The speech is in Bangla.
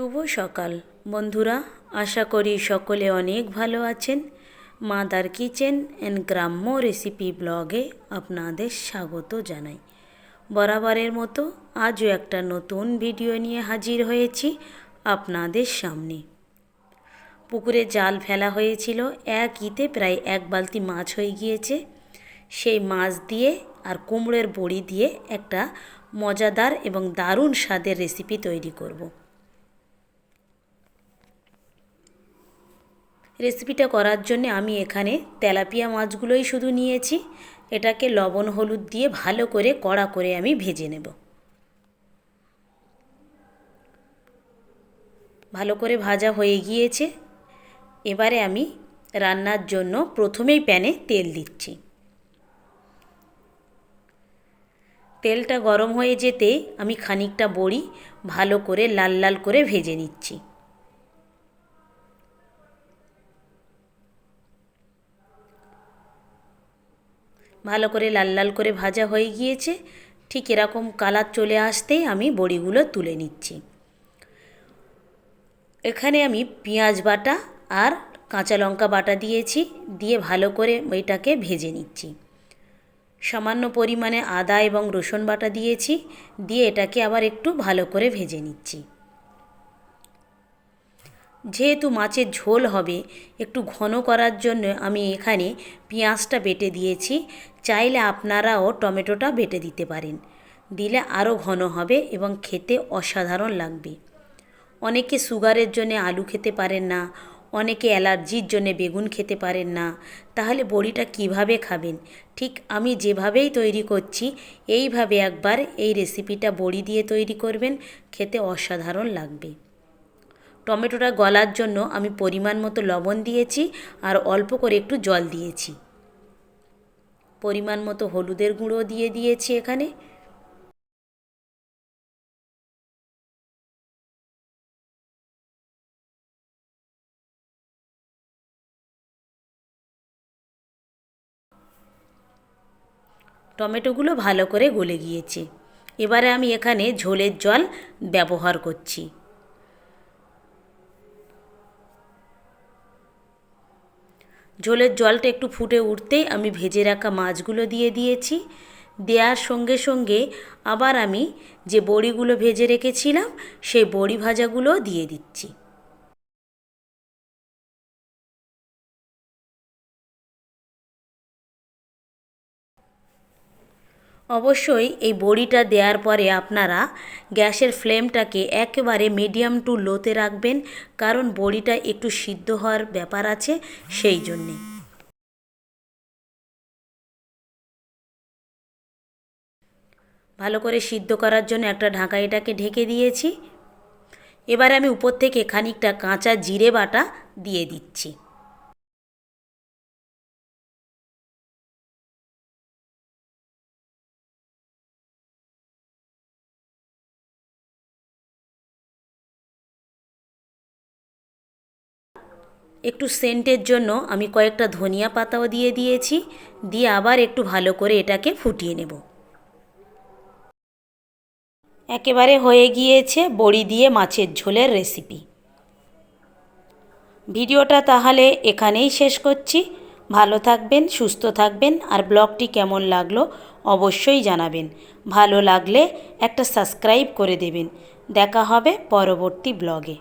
শুভ সকাল বন্ধুরা, আশা করি সকলে অনেক ভালো আছেন। মাদার কিচেন অ্যান্ড গ্রাম্য রেসিপি ব্লগে আপনাদের স্বাগত জানাই। বরাবরের মতো আজও একটা নতুন ভিডিও নিয়ে হাজির হয়েছি আপনাদের সামনে। পুকুরে জাল ফেলা হয়েছিল, এক ইতে প্রায় এক বালতি মাছ হয়ে গিয়েছে। সেই মাছ দিয়ে আর কুমড়োর বড়ি দিয়ে একটা মজাদার এবং দারুণ স্বাদের রেসিপি তৈরি করব। রেসিপিটা করার জন্য আমি এখানে তেলাপিয়া মাছগুলোই শুধু নিয়েছি। এটাকে লবণ হলুদ দিয়ে ভালো করে কড়া করে আমি ভেজে নেব। ভালো করে ভাজা হয়ে গিয়েছে। এবারে আমি রান্নার জন্য প্রথমেই প্যানে তেল দিচ্ছি। তেলটা গরম হয়ে যেতেই আমি খানিকটা বড়ি ভালো করে লাল লাল করে ভেজে নিচ্ছি। ভালো করে লাল লাল করে ভাজা হয়ে গিয়েছে। ঠিক এরকম কালার চলে আসতেই আমি বড়িগুলো তুলে নিচ্ছি। এখানে আমি পেঁয়াজ বাটা আর কাঁচা লঙ্কা বাটা দিয়েছি, দিয়ে ভালো করে এটাকে ভেজে নিচ্ছি। সামান্য পরিমাণে আদা এবং রসুন বাটা দিয়েছি, দিয়ে এটাকে আবার একটু ভালো করে ভেজে নিচ্ছি। যেহেতু মাছের ঝোল হবে, একটু ঘন করার জন্য আমি এখানে পেঁয়াজটা বেটে দিয়েছি। চাইলে আপনারাও টমেটোটা বেটে দিতে পারেন, দিলে আরও ঘন হবে এবং খেতে অসাধারণ লাগবে। অনেকে সুগারের জন্য আলু খেতে পারেন না, অনেকে অ্যালার্জির জন্য বেগুন খেতে পারেন না। তাহলে বড়িটা কিভাবে খাবেন? ঠিক আমি যেভাবেই তৈরি করছি এইভাবে একবার এই রেসিপিটা বড়ি দিয়ে তৈরি করবেন, খেতে অসাধারণ লাগবে। টমেটোটা গলার জন্য আমি পরিমাণ মতো লবণ দিয়েছি আর অল্প করে একটু জল দিয়েছি। পরিমাণ মতো হলুদের গুঁড়ো দিয়ে দিয়েছি এখানে। টমেটোগুলো ভালো করে গলে গিয়েছে। এবারে আমি এখানে ঝোলের জল ব্যবহার করছি। ঝোলের জলটা একটু ফুটে উঠতেই আমি ভেজে রাখা মাছগুলো দিয়ে দিয়েছি। দেওয়ার সঙ্গে সঙ্গে আবার আমি যে বড়িগুলো ভেজে রেখেছিলাম সেই বড়ি ভাজাগুলো দিয়ে দিচ্ছি। অবশ্যই এই বড়িটা দেওয়ার পরে আপনারা গ্যাসের ফ্লেমটাকে একেবারে মিডিয়াম টু লোতে রাখবেন, কারণ বড়িটা একটু সিদ্ধ হওয়ার ব্যাপার আছে, সেই জন্যে। ভালো করে সিদ্ধ করার জন্য একটা ঢাকা এটাকে ঢেকে দিয়েছি। এবার আমি উপর থেকে খানিকটা কাঁচা জিরে বাটা দিয়ে দিচ্ছি। একটু সেন্টের জন্য আমি কয়েকটা ধনিয়া পাতাও দিয়ে দিয়েছি, দিয়ে আবার একটু ভালো করে এটাকে ফুটিয়ে নেব। একেবারে হয়ে গিয়েছে বড়ি দিয়ে মাছের ঝোলের রেসিপি। ভিডিওটা তাহলে এখানেই শেষ করছি। ভালো থাকবেন, সুস্থ থাকবেন, আর ব্লগটি কেমন লাগলো অবশ্যই জানাবেন। ভালো লাগলে একটা সাবস্ক্রাইব করে দেবেন। দেখা হবে পরবর্তী ব্লগে।